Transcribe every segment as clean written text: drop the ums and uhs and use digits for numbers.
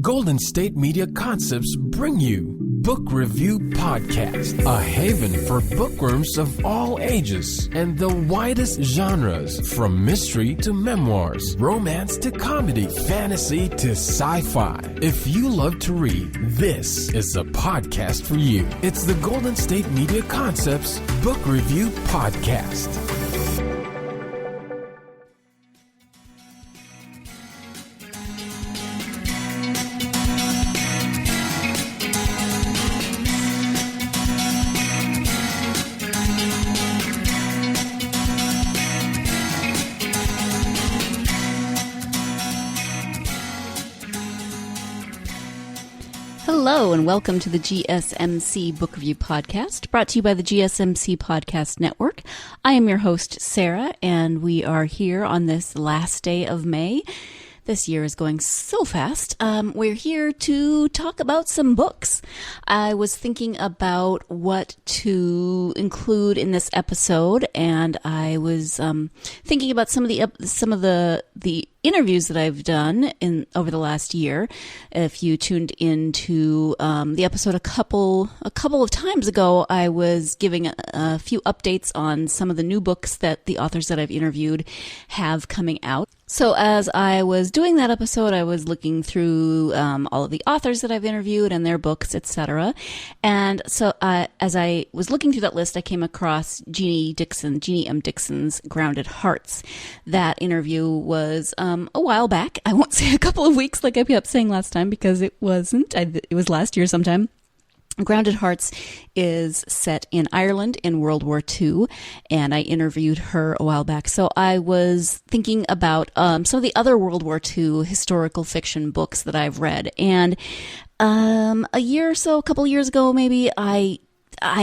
Golden State Media Concepts bring you Book Review Podcast, a haven for bookworms of all ages and the widest genres, from mystery to memoirs, romance to comedy, fantasy to sci-fi. If you love to read, this is the podcast for you. It's the Golden State Media Concepts Book Review Podcast. Hello and welcome to the GSMC Book Review Podcast, brought to you by the GSMC Podcast Network. I am your host, Sarah, and we are here on this last day of May. This year is going so fast. We're here to talk about some books. I was thinking about what to include in this episode, and I was thinking about some of the interviews that I've done over the last year. If you tuned into the episode a couple of times ago, I was giving a few updates on some of the new books that the authors that I've interviewed have coming out. So as I was doing that episode, I was looking through all of the authors that I've interviewed and their books, etc. And so as I was looking through that list, I came across Jeannie M. Dixon's Grounded Hearts. That interview was a while back. I won't say a couple of weeks like I kept saying last time, because it wasn't. It was last year sometime. Grounded Hearts is set in Ireland in World War II, and I interviewed her a while back. So I was thinking about some of the other World War II historical fiction books that I've read. And a couple of years ago maybe, I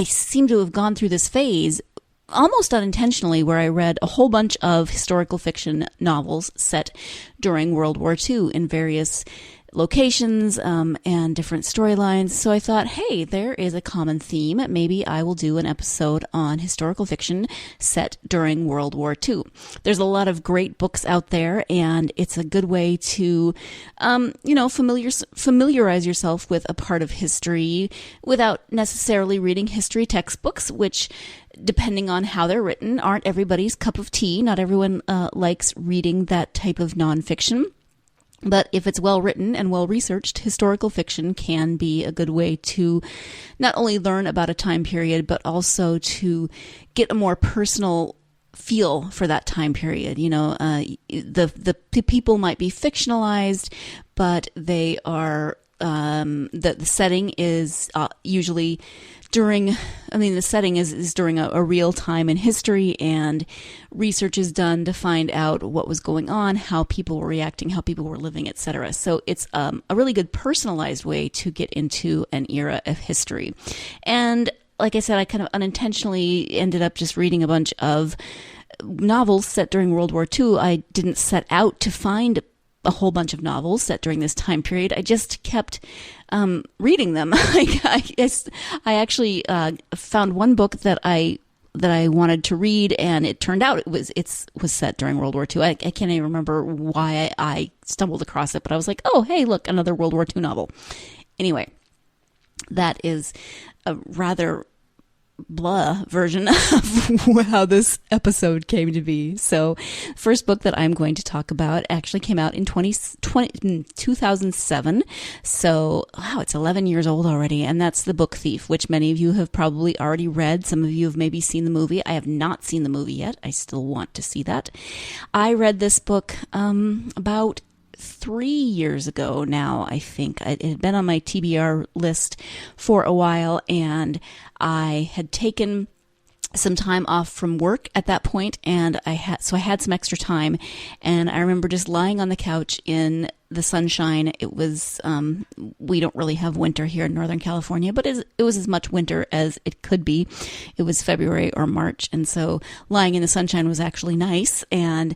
seem to have gone through this phase almost unintentionally, where I read a whole bunch of historical fiction novels set during World War II in various locations and different storylines. So I thought, hey, there is a common theme. Maybe I will do an episode on historical fiction set during World War II. There's a lot of great books out there, and it's a good way to, familiarize yourself with a part of history without necessarily reading history textbooks, which, depending on how they're written, aren't everybody's cup of tea. Not everyone likes reading that type of nonfiction. But if it's well written and well researched, historical fiction can be a good way to not only learn about a time period, but also to get a more personal feel for that time period. You know, the people might be fictionalized, but they are the setting is usually during a real time in history, and research is done to find out what was going on, how people were reacting, how people were living, etc. So it's a really good personalized way to get into an era of history. And like I said, I kind of unintentionally ended up just reading a bunch of novels set during World War II. I didn't set out to find a whole bunch of novels set during this time period. I just kept reading them. I actually found one book that I wanted to read, and it turned out it was set during World War II. I can't even remember why I stumbled across it, but I was like, oh, hey, look, another World War II novel. Anyway, that is a rather blah version of how this episode came to be. So, first book that I'm going to talk about actually came out in 2007. So, wow, it's 11 years old already. And that's The Book Thief, which many of you have probably already read. Some of you have maybe seen the movie. I have not seen the movie yet. I still want to see that. I read this book about 3 years ago now, I think. It had been on my TBR list for a while, and I had taken some time off from work at that point, and I had some extra time, and I remember just lying on the couch in the sunshine. It was, we don't really have winter here in Northern California, but it was as much winter as it could be. It was February or March, and so lying in the sunshine was actually nice, and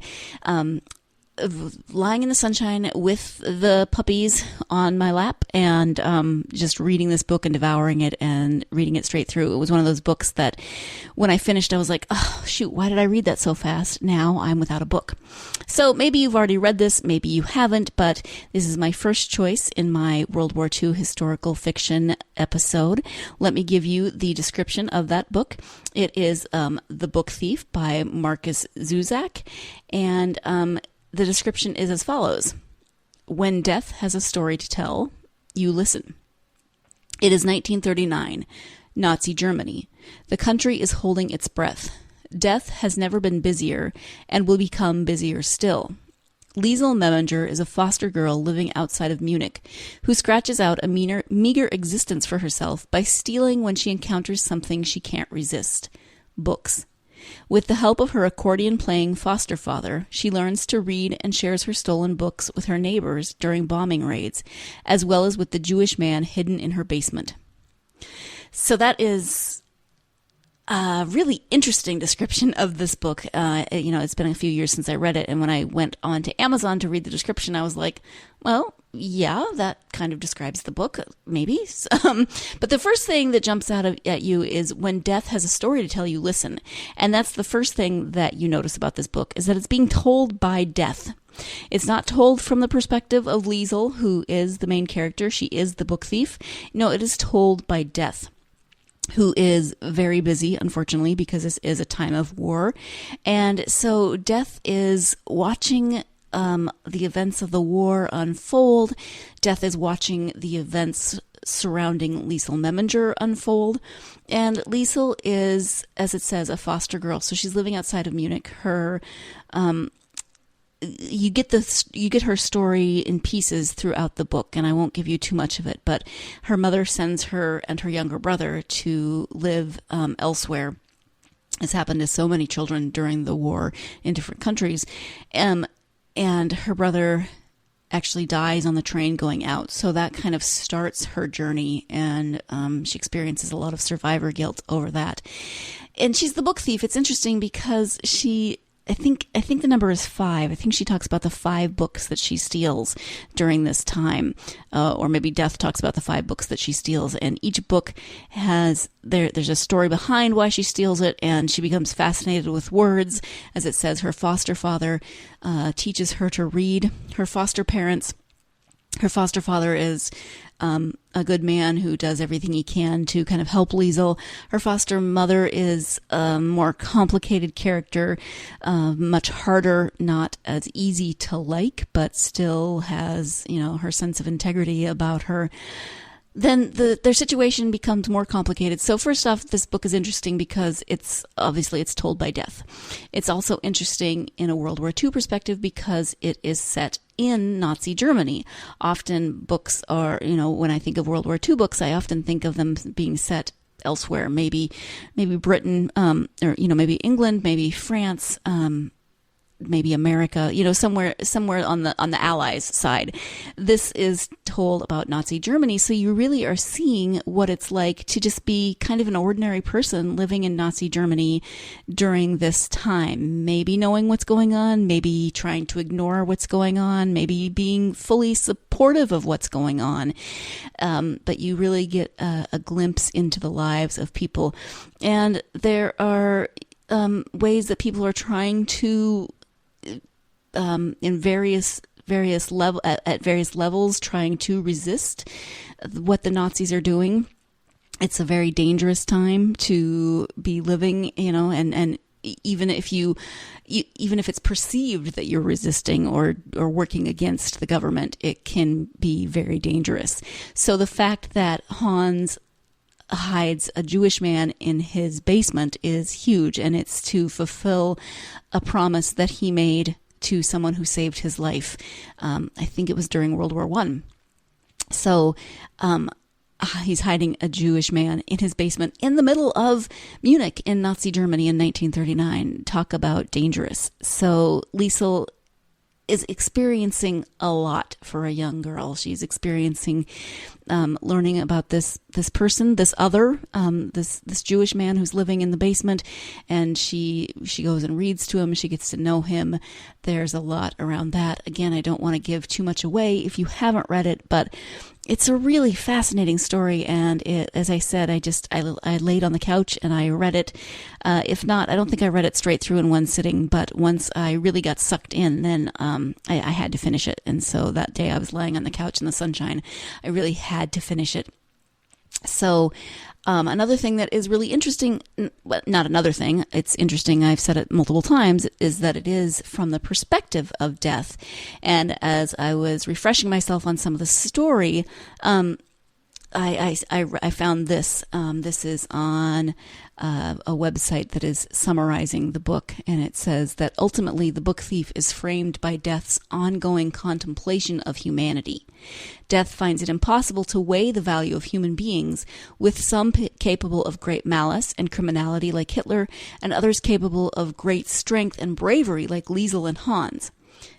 lying in the sunshine with the puppies on my lap and just reading this book and devouring it and reading it straight through. It was one of those books that when I finished, I was like, oh, shoot, why did I read that so fast? Now I'm without a book. So maybe you've already read this, maybe you haven't, but this is my first choice in my World War II historical fiction episode. Let me give you the description of that book. It is The Book Thief by Marcus Zusak, and the description is as follows. When death has a story to tell, you listen. It is 1939, Nazi Germany. The country is holding its breath. Death has never been busier and will become busier still. Liesel Meminger is a foster girl living outside of Munich who scratches out a meager existence for herself by stealing when she encounters something she can't resist: books. With the help of her accordion-playing foster father, she learns to read and shares her stolen books with her neighbors during bombing raids, as well as with the Jewish man hidden in her basement. So that is a really interesting description of this book. It's been a few years since I read it, and when I went on to Amazon to read the description, I was like, well, yeah, that kind of describes the book, maybe. But the first thing that jumps out at you is when death has a story to tell, you listen. And that's the first thing that you notice about this book, is that it's being told by death. It's not told from the perspective of Liesel, who is the main character. She is the book thief. No, it is told by death, who is very busy, unfortunately, because this is a time of war. And so death is watching the events of the war unfold. Death is watching the events surrounding Liesel Meminger unfold. And Liesel is, as it says, a foster girl. So she's living outside of Munich. You get her story in pieces throughout the book, and I won't give you too much of it, but her mother sends her and her younger brother to live elsewhere. It's happened to so many children during the war in different countries. And her brother actually dies on the train going out. So that kind of starts her journey, and she experiences a lot of survivor guilt over that. And she's the book thief. It's interesting because I think the number is 5. I think she talks about the 5 books that she steals during this time, or maybe Death talks about the 5 books that she steals. And each book has there's a story behind why she steals it, and she becomes fascinated with words. As it says, her foster father teaches her to read. Her foster father is a good man who does everything he can to kind of help Liesel. Her foster mother is a more complicated character, much harder, not as easy to like, but still has, her sense of integrity about her. Then their situation becomes more complicated. So first off, this book is interesting because it's told by death. It's also interesting in a World War II perspective because it is set in Nazi Germany. Often books are, when I think of World War II books, I often think of them being set elsewhere, maybe Britain, or maybe England, maybe France, maybe America, somewhere on the Allies side. This is told about Nazi Germany, so you really are seeing what it's like to just be kind of an ordinary person living in Nazi Germany during this time, maybe knowing what's going on, maybe trying to ignore what's going on, maybe being fully supportive of what's going on. But you really get a glimpse into the lives of people. And there are ways that people are trying to in various levels trying to resist what the Nazis are doing. It's a very dangerous time to be living, and even if it's perceived that you're resisting or working against the government, it can be very dangerous. So the fact that Hans hides a Jewish man in his basement is huge, and it's to fulfill a promise that he made to someone who saved his life. I think it was during World War I. So he's hiding a Jewish man in his basement in the middle of Munich in Nazi Germany in 1939. Talk about dangerous. So Liesel is experiencing a lot for a young girl. She's experiencing learning about this person, this other, this Jewish man who's living in the basement, and she goes and reads to him. She gets to know him. There's a lot around that. Again, I don't want to give too much away if you haven't read it, but it's a really fascinating story, and as I said, I laid on the couch and I read it. If not, I don't think I read it straight through in one sitting, but once I really got sucked in, then I had to finish it. And so that day I was laying on the couch in the sunshine. I really had to finish it. So another thing that is really interesting, well, not another thing, it's interesting, I've said it multiple times, is that it is from the perspective of death. And as I was refreshing myself on some of the story, I found this. This is on a website that is summarizing the book, and it says that ultimately the book thief is framed by death's ongoing contemplation of humanity. Death finds it impossible to weigh the value of human beings, with some capable of great malice and criminality like Hitler, and others capable of great strength and bravery like Liesel and Hans.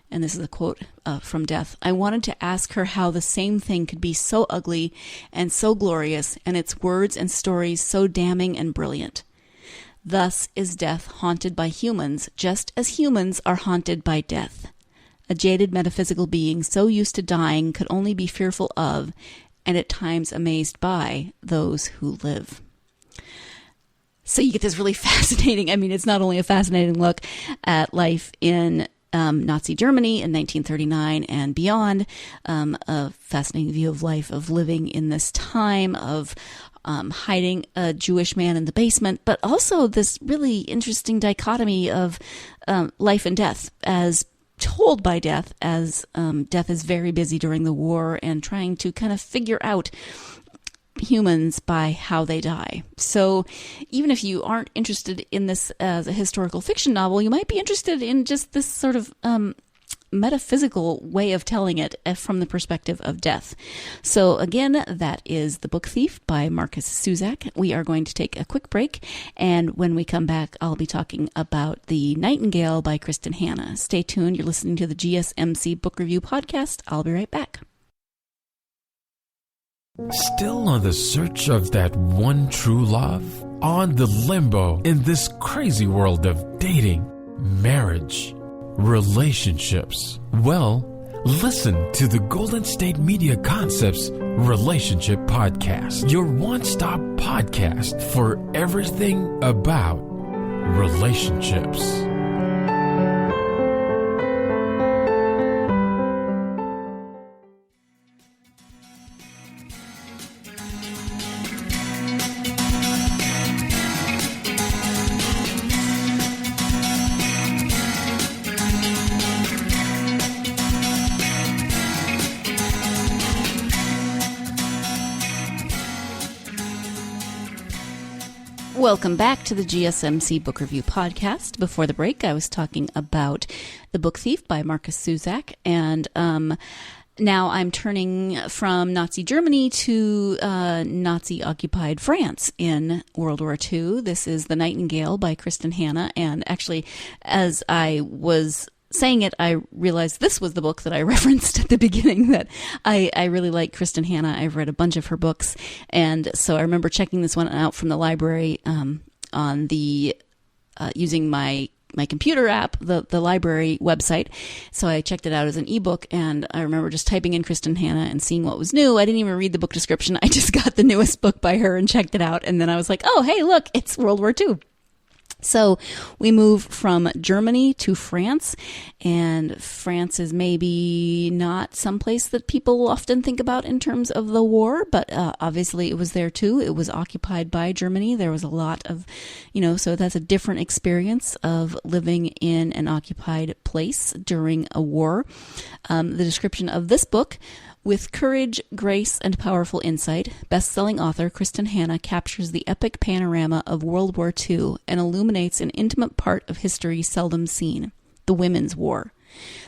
And this is a quote from Death. I wanted to ask her how the same thing could be so ugly and so glorious, and its words and stories so damning and brilliant. Thus is death haunted by humans, just as humans are haunted by death. A jaded metaphysical being so used to dying could only be fearful of, and at times amazed by, those who live. So you get this really fascinating, it's not only a fascinating look at life in Nazi Germany in 1939 and beyond, a fascinating view of life, of living in this time of hiding a Jewish man in the basement, but also this really interesting dichotomy of life and death as told by death, as death is very busy during the war and trying to kind of figure out humans by how they die. So even if you aren't interested in this as a historical fiction novel, you might be interested in just this sort of metaphysical way of telling it from the perspective of death. So again, that is The Book Thief by Marcus Zusak. We are going to take a quick break, and when we come back, I'll be talking about The Nightingale by Kristin Hannah. Stay tuned. You're listening to the GSMC Book Review Podcast. I'll be right back. Still on the search of that one true love? On the limbo in this crazy world of dating, marriage, relationships? Well, listen to the Golden State Media Concepts Relationship Podcast, your one-stop podcast for everything about relationships. Welcome back to the GSMC Book Review Podcast. Before the break, I was talking about The Book Thief by Marcus Zusak, and now I'm turning from Nazi Germany to Nazi-occupied France in World War II. This is The Nightingale by Kristin Hannah, and actually, as I was saying it, I realized this was the book that I referenced at the beginning, that I really like Kristin Hannah. I've read a bunch of her books, and so I remember checking this one out from the library on the using my computer app, the library website. So I checked it out as an ebook, and I remember just typing in Kristin Hannah and seeing what was new. I didn't even read the book description. I just got the newest book by her and checked it out, and then I was like, oh, hey, look, it's World War II. So we move from Germany to France, and France is maybe not someplace that people often think about in terms of the war, but obviously it was there too. It was occupied by Germany. There was a lot of, so that's a different experience of living in an occupied place during a war. The description of this book: with courage, grace, and powerful insight, best-selling author Kristin Hannah captures the epic panorama of World War II and illuminates an intimate part of history seldom seen: the Women's War.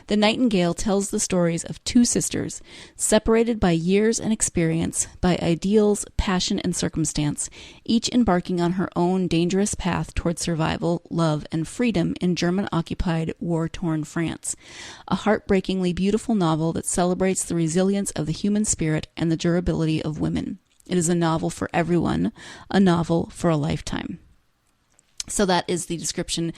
The Nightingale tells the stories of two sisters, separated by years and experience, by ideals, passion, and circumstance, each embarking on her own dangerous path toward survival, love, and freedom in German-occupied, war-torn France. A heartbreakingly beautiful novel that celebrates the resilience of the human spirit and the durability of women. It is a novel for everyone, a novel for a lifetime. So that is the description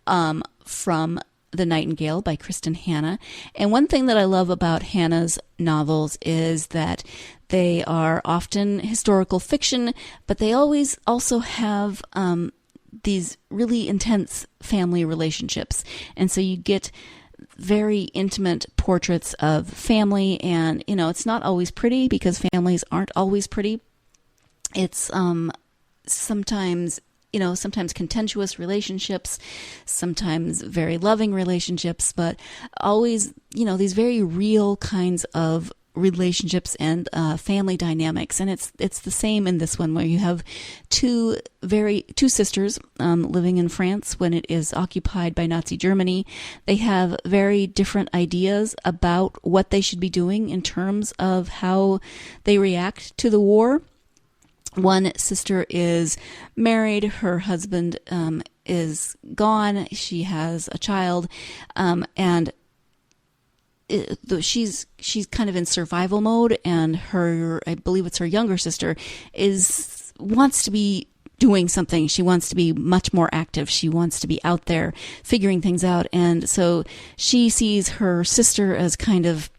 from The Nightingale by Kristin Hannah. And one thing that I love about Hannah's novels is that they are often historical fiction, but they always also have these really intense family relationships. And so you get very intimate portraits of family, and, you know, it's not always pretty because families aren't always pretty. It's sometimes contentious relationships, sometimes very loving relationships, but always, these very real kinds of relationships and family dynamics. And it's the same in this one, where you have two sisters living in France when it is occupied by Nazi Germany. They have very different ideas about what they should be doing in terms of how they react to the war. One sister is married, her husband is gone, she has a child, and she's kind of in survival mode, and I believe it's her younger sister, wants to be doing something. She wants to be much more active. She wants to be out there figuring things out, and so she sees her sister as kind of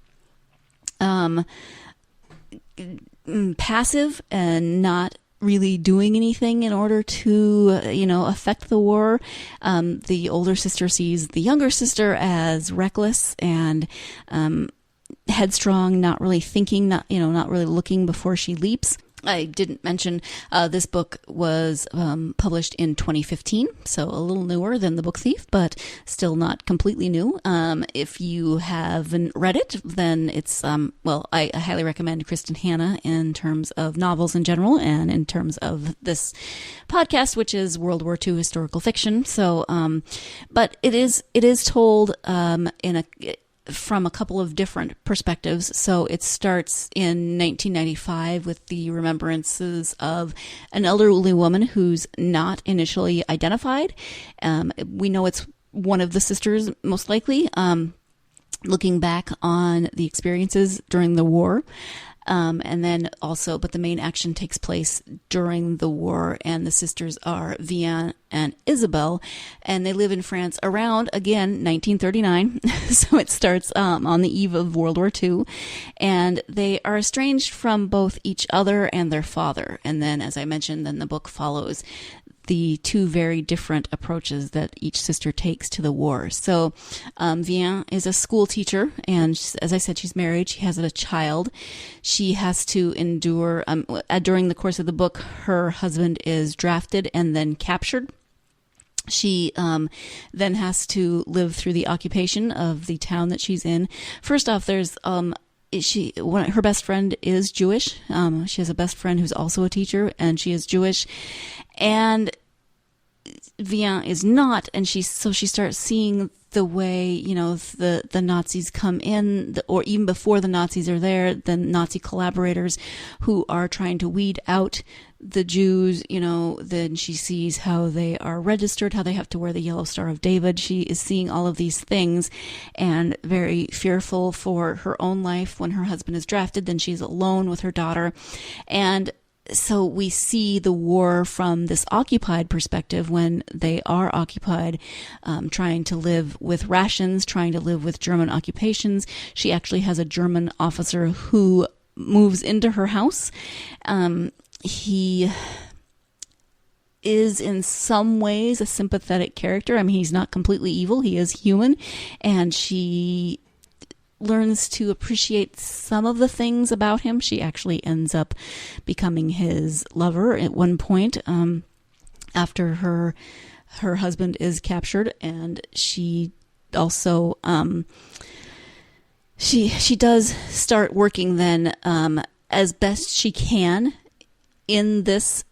passive and not really doing anything in order to, affect the war. The older sister sees the younger sister as reckless and headstrong, not really thinking, not really looking before she leaps. I didn't mention this book was published in 2015, so a little newer than The Book Thief, but still not completely new. If you haven't read it, then it's, I highly recommend Kristin Hannah in terms of novels in general and in terms of this podcast, which is World War II historical fiction. So, but it is told from a couple of different perspectives. So it starts in 1995 with the remembrances of an elderly woman who's not initially identified. We know it's one of the sisters, most likely, looking back on the experiences during the war. And then also, but the main action takes place during the war, and the sisters are Vian and Isabel, and they live in France around, again, 1939. So it starts on the eve of World War II, and they are estranged from both each other and their father. And then, as I mentioned, then the book follows the two very different approaches that each sister takes to the war. So Vian is a school teacher, and as I said, she's married. She has a child. She has to endure, during the course of the book, her husband is drafted and then captured. She then has to live through the occupation of the town that she's in. First off, there's her best friend is Jewish. She has a best friend who's also a teacher, and she is Jewish. And Vian is not, and she starts seeing the way, the Nazis come in, or even before the Nazis are there, the Nazi collaborators who are trying to weed out the Jews, then she sees how they are registered, how they have to wear the Yellow Star of David. She is seeing all of these things and very fearful for her own life when her husband is drafted. Then she's alone with her daughter. And so we see the war from this occupied perspective when they are occupied, trying to live with rations, trying to live with German occupations. She actually has a German officer who moves into her house. He is in some ways a sympathetic character. I mean, he's not completely evil. He is human. And she learns to appreciate some of the things about him. She actually ends up becoming his lover at one point, after her husband is captured. And she also, she does start working then, as best she can in this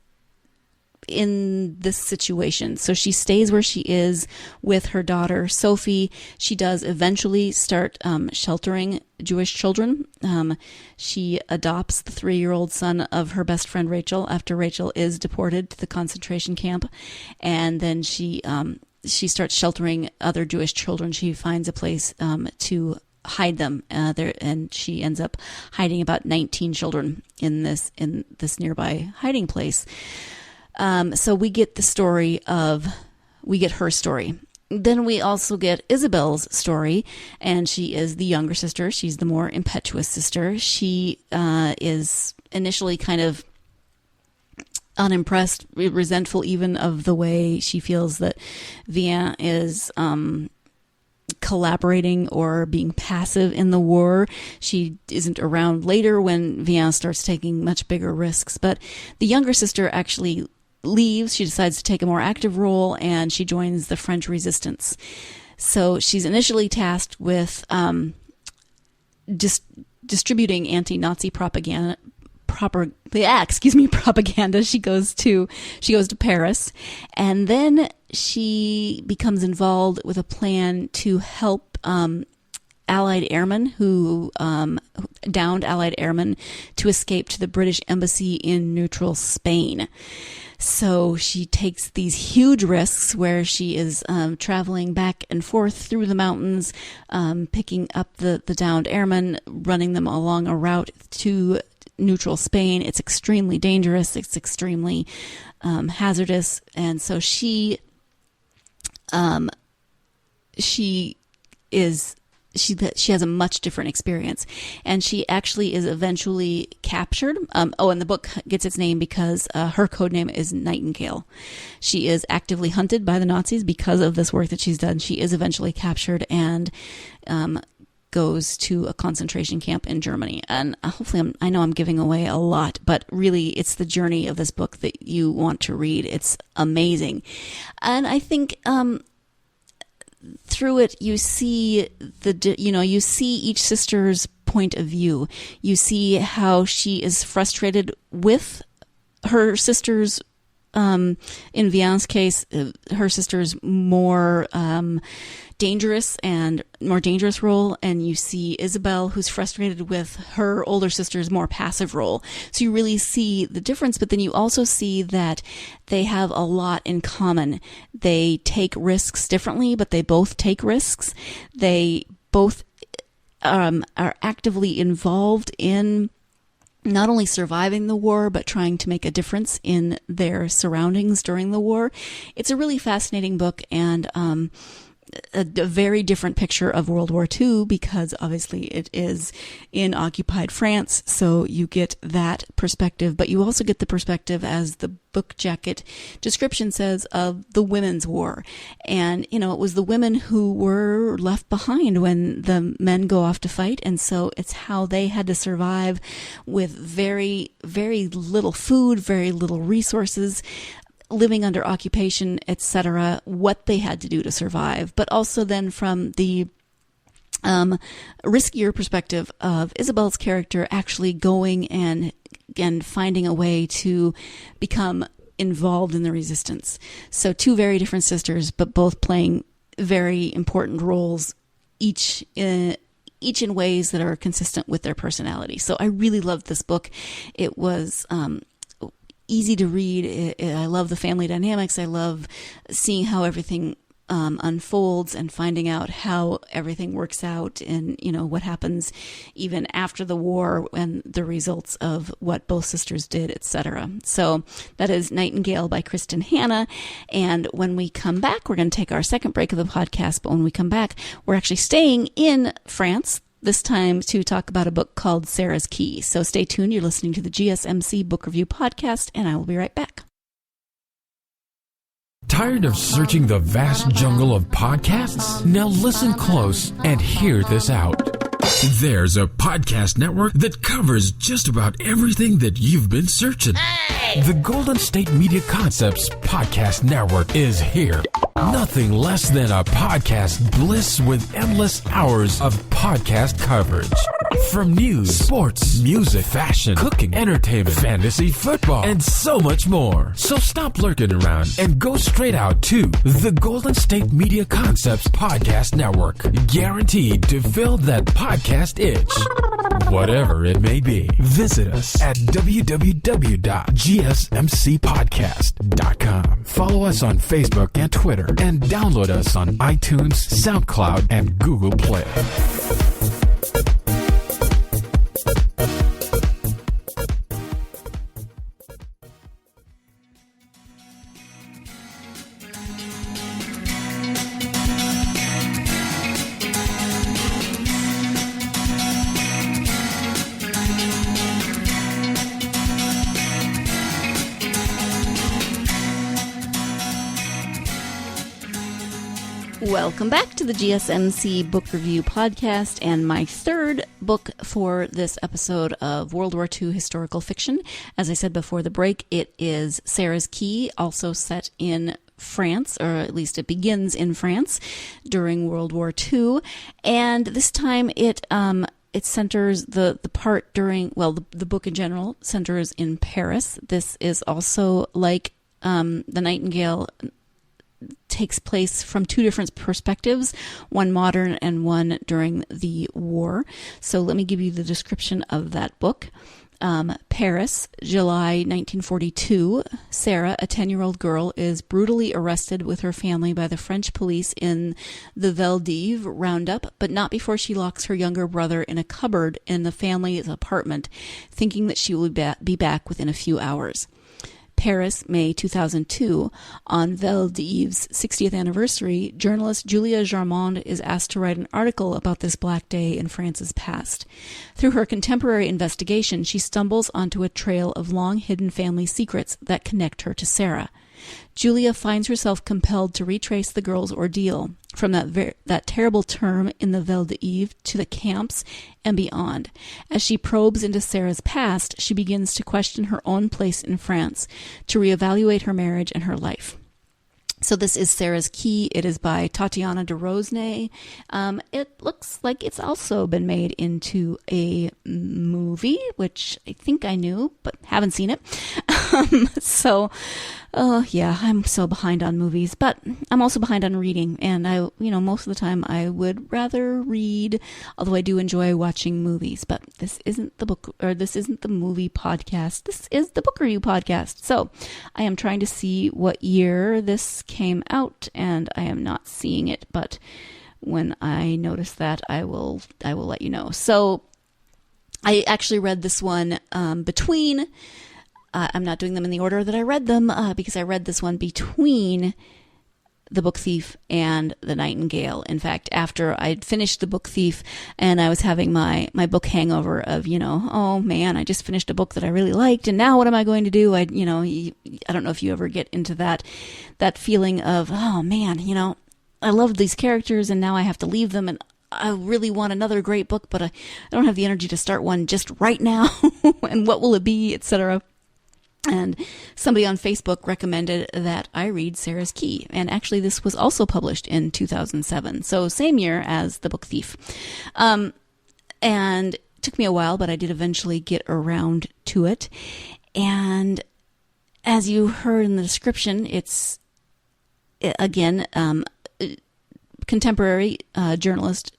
in this situation. So she stays where she is with her daughter, Sophie. She does eventually start sheltering Jewish children. She adopts the 3-year-old son of her best friend, Rachel, after Rachel is deported to the concentration camp. And then she starts sheltering other Jewish children. She finds a place to hide them there, and she ends up hiding about 19 children in this nearby hiding place. So we get her story. Then we also get Isabel's story, and she is the younger sister. She's the more impetuous sister. She is initially kind of unimpressed, resentful even of the way she feels that Vian is collaborating or being passive in the war. She isn't around later when Vian starts taking much bigger risks. But the younger sister actually leaves. She decides to take a more active role, and she joins the French resistance. So she's initially tasked with distributing anti-Nazi propaganda. She goes to Paris, and then she becomes involved with a plan to help Allied airmen downed Allied airmen to escape to the British embassy in neutral Spain. So she takes these huge risks where she is traveling back and forth through the mountains, picking up the downed airmen, running them along a route to neutral Spain. It's extremely dangerous. It's extremely hazardous. And so she has a much different experience, and she actually is eventually captured. And the book gets its name because her code name is Nightingale. She is actively hunted by the Nazis because of this work that she's done. She is eventually captured and goes to a concentration camp in Germany. And hopefully, I know I'm giving away a lot, but really it's the journey of this book that you want to read. It's amazing. And I think through it, you see you see each sister's point of view. You see how she is frustrated with her sister's, in Vian's case, her sister's more dangerous role, and you see Isabel, who's frustrated with her older sister's more passive role. So you really see the difference, but then you also see that they have a lot in common. They take risks differently, but they both take risks. They both are actively involved in not only surviving the war, but trying to make a difference in their surroundings during the war. It's a really fascinating book, and a very different picture of World War II, because obviously it is in occupied France. So you get that perspective, but you also get the perspective, as the book jacket description says, of the women's war. And, it was the women who were left behind when the men go off to fight. And so it's how they had to survive with very, very little food, very little resources, living under occupation, etc., what they had to do to survive, but also then from the riskier perspective of Isabel's character actually going and finding a way to become involved in the resistance. So two very different sisters, but both playing very important roles, each in ways that are consistent with their personality. So I really loved this book. It was easy to read. I love the family dynamics. I love seeing how everything unfolds and finding out how everything works out, and what happens even after the war and the results of what both sisters did, etc. So that is Nightingale by Kristin Hannah. And when we come back, we're going to take our second break of the podcast. But when we come back, we're actually staying in France this time to talk about a book called Sarah's Key. So stay tuned. You're listening to the GSMC Book Review Podcast, and I will be right back. Tired of searching the vast jungle of podcasts? Now listen close and hear this out. There's a podcast network that covers just about everything that you've been searching. Hey! The Golden State Media Concepts Podcast Network is here. Nothing less than a podcast bliss with endless hours of podcast coverage. From news, sports, music, fashion, cooking, entertainment, fantasy, football, and so much more. So stop lurking around and go straight out to the Golden State Media Concepts Podcast Network. Guaranteed to fill that podcast itch. Whatever it may be. Visit us at www.gsmcpodcast.com. Follow us on Facebook and Twitter, and download us on iTunes, SoundCloud, and Google Play. Welcome back to the GSMC Book Review Podcast, and my third book for this episode of World War II historical fiction. As I said before the break, it is Sarah's Key, also set in France, or at least it begins in France during World War II. And this time it centers the part during, well, the book in general centers in Paris. This is also like The Nightingale, takes place from two different perspectives, one modern and one during the war. So let me give you the description of that book. Paris, July 1942. Sarah, a 10-year-old girl, is brutally arrested with her family by the French police in the Veldiv roundup, but not before she locks her younger brother in a cupboard in the family's apartment, thinking that she will be back within a few hours. Paris, May 2002. On Veldiv's 60th anniversary, journalist Julia Jarmond is asked to write an article about this black day in France's past. Through her contemporary investigation, she stumbles onto a trail of long-hidden family secrets that connect her to Sarah. Julia finds herself compelled to retrace the girl's ordeal, from that terrible term in the Veldiv to the camps and beyond. As she probes into Sarah's past, she begins to question her own place in France, to reevaluate her marriage and her life. So this is Sarah's Key. It is by Tatiana de Rosnay. It looks like it's also been made into a movie, which I think I knew, but haven't seen it. Yeah, I'm so behind on movies, but I'm also behind on reading. And most of the time I would rather read, although I do enjoy watching movies. But this isn't the book, or this isn't the movie podcast. This is the book review podcast. So I am trying to see what year this came out, and I am not seeing it. But when I notice that, I will let you know. So I actually read this one between. I'm not doing them in the order that I read them because I read this one between The Book Thief and The Nightingale. In fact, after I'd finished The Book Thief and I was having my book hangover of, oh man, I just finished a book that I really liked, and now what am I going to do? I don't know if you ever get into that feeling of, oh man, I loved these characters and now I have to leave them, and I really want another great book, but I don't have the energy to start one just right now. And what will it be, etc. And somebody on Facebook recommended that I read Sarah's Key. And actually, this was also published in 2007. So same year as The Book Thief. And it took me a while, but I did eventually get around to it. And as you heard in the description, it's, again, contemporary journalist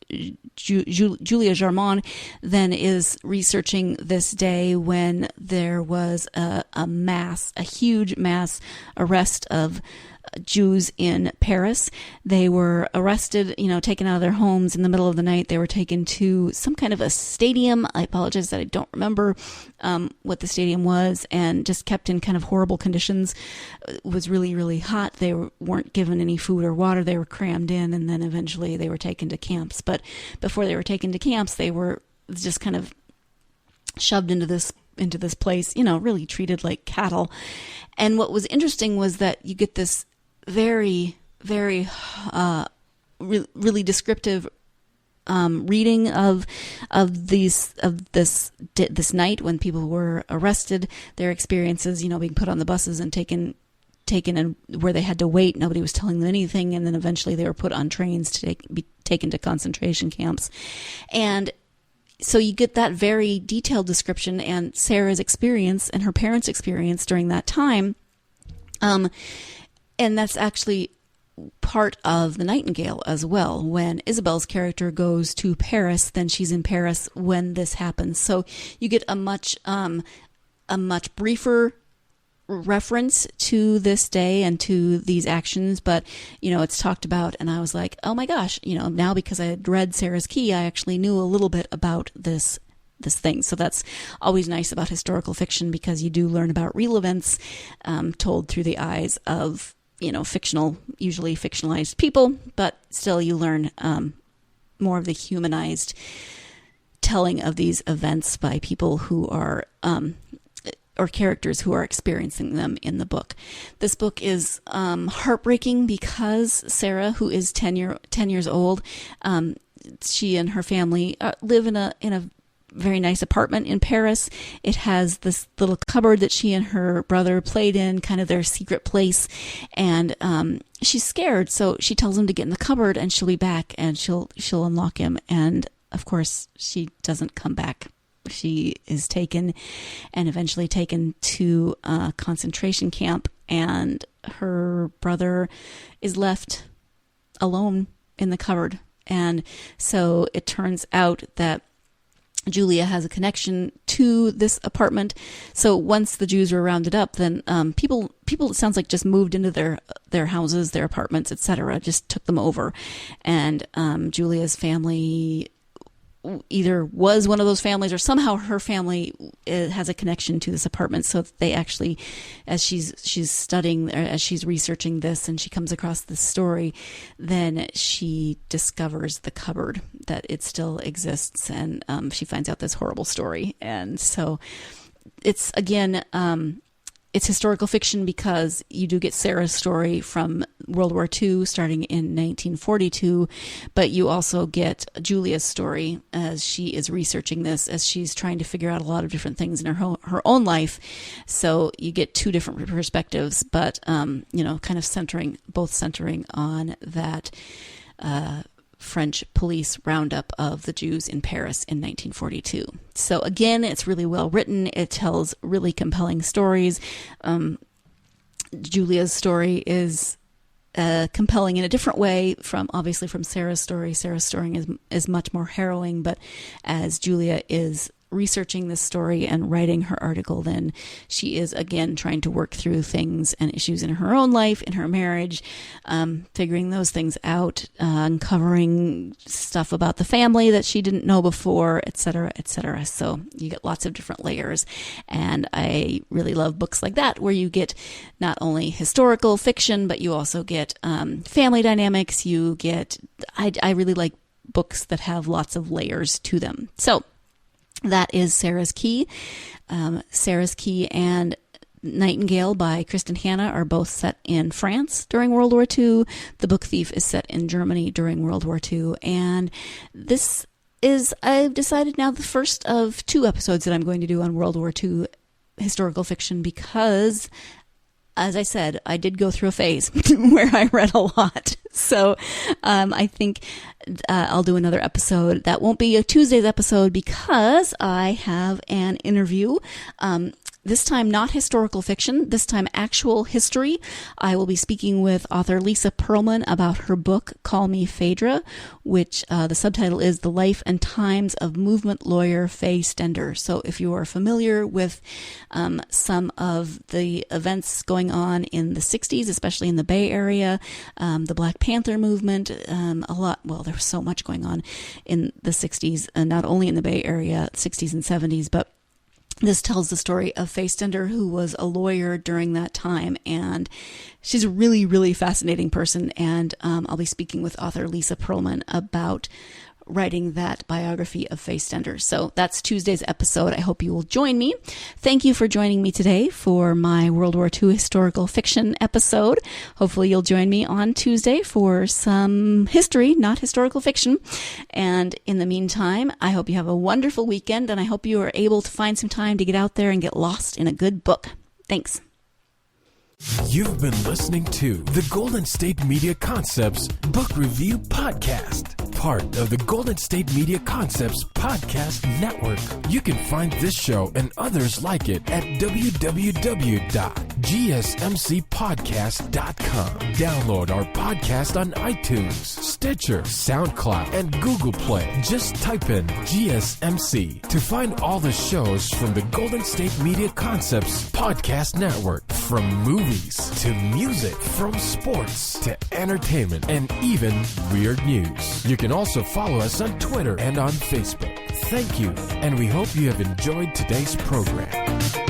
Julia Jarmond then is researching this day when there was a huge mass arrest of Jews in Paris. They were arrested, taken out of their homes in the middle of the night. They were taken to some kind of a stadium. I apologize that I don't remember what the stadium was, and just kept in kind of horrible conditions. It was really, really hot. They weren't given any food or water. They were crammed in, and then eventually they were taken to camps. But before they were taken to camps, they were just kind of shoved into this place, really treated like cattle. And what was interesting was that you get this very, very, really descriptive reading of this night when people were arrested, their experiences, being put on the buses and taken and where they had to wait. Nobody was telling them anything, and then eventually they were put on trains to be taken to concentration camps. And so you get that very detailed description and Sarah's experience and her parents' experience during that time. And that's actually part of The Nightingale as well. When Isabel's character goes to Paris, then she's in Paris when this happens. So you get a much briefer reference to this day and to these actions, but it's talked about, and I was like, oh my gosh, now because I had read Sarah's Key, I actually knew a little bit about this thing. So that's always nice about historical fiction, because you do learn about real events told through the eyes of usually fictionalized people, but still you learn more of the humanized telling of these events by people who are or characters who are experiencing them in the book. This book is heartbreaking because Sarah, who is 10 years old, she and her family live in a very nice apartment in Paris. It has this little cupboard that she and her brother played in, kind of their secret place. And she's scared, so she tells him to get in the cupboard and she'll be back and she'll unlock him. And of course, she doesn't come back. She is taken and eventually taken to a concentration camp, and her brother is left alone in the cupboard. And so it turns out that Julia has a connection to this apartment. So once the Jews were rounded up, then people it sounds like just moved into their houses, their apartments, etc., just took them over. And Julia's family either was one of those families, or somehow her family has a connection to this apartment. So they actually, as she's studying, as she's researching this, and she comes across this story, then she discovers the cupboard, that it still exists, and she finds out this horrible story. And so it's, again, it's historical fiction because you do get Sarah's story from World War II starting in 1942, but you also get Julia's story as she is researching this, as she's trying to figure out a lot of different things in her own life. So you get two different perspectives, but kind of centering on that French police roundup of the Jews in Paris in 1942. So again, it's really well written. It tells really compelling stories. Julia's story is compelling in a different way from Sarah's story. Sarah's story is much more harrowing, but as Julia is researching this story and writing her article, then she is again trying to work through things and issues in her own life, in her marriage, figuring those things out, uncovering stuff about the family that she didn't know before, etc., etc. So you get lots of different layers, and I really love books like that where you get not only historical fiction, but you also get family dynamics. I really like books that have lots of layers to them. So that is Sarah's Key. Sarah's Key and Nightingale by Kristin Hannah are both set in France during World War II. The Book Thief is set in Germany during World War II. And this is, I've decided now, the first of 2 episodes that I'm going to do on World War II historical fiction, because, as I said, I did go through a phase where I read a lot. So I think I'll do another episode. That won't be a Tuesday's episode because I have an interview. This time not historical fiction, this time actual history. I will be speaking with author Lisa Perlman about her book, Call Me Phaedra, which the subtitle is The Life and Times of Movement Lawyer Faye Stender. So if you are familiar with some of the events going on in the 60s, especially in the Bay Area, the Black Panther movement, there was so much going on in the 60s, and not only in the Bay Area, 60s and 70s, but this tells the story of Faye Stender, who was a lawyer during that time, and she's a really, really fascinating person, and I'll be speaking with author Lisa Perlman about writing that biography of Faye Stender. So that's Tuesday's episode. I hope you will join me. Thank you for joining me today for my World War II historical fiction episode. Hopefully you'll join me on Tuesday for some history, not historical fiction. And in the meantime, I hope you have a wonderful weekend, and I hope you are able to find some time to get out there and get lost in a good book. Thanks. You've been listening to the Golden State Media Concepts Book Review Podcast. part of the Golden State Media Concepts Podcast Network. You can find this show and others like it at www.gsmcpodcast.com. Download our podcast on iTunes, Stitcher, SoundCloud, and Google Play. Just type in GSMC to find all the shows from the Golden State Media Concepts Podcast Network. From movies to music, from sports to entertainment, and even weird news. You can also follow us on Twitter and on Facebook. Thank you, and we hope you have enjoyed today's program.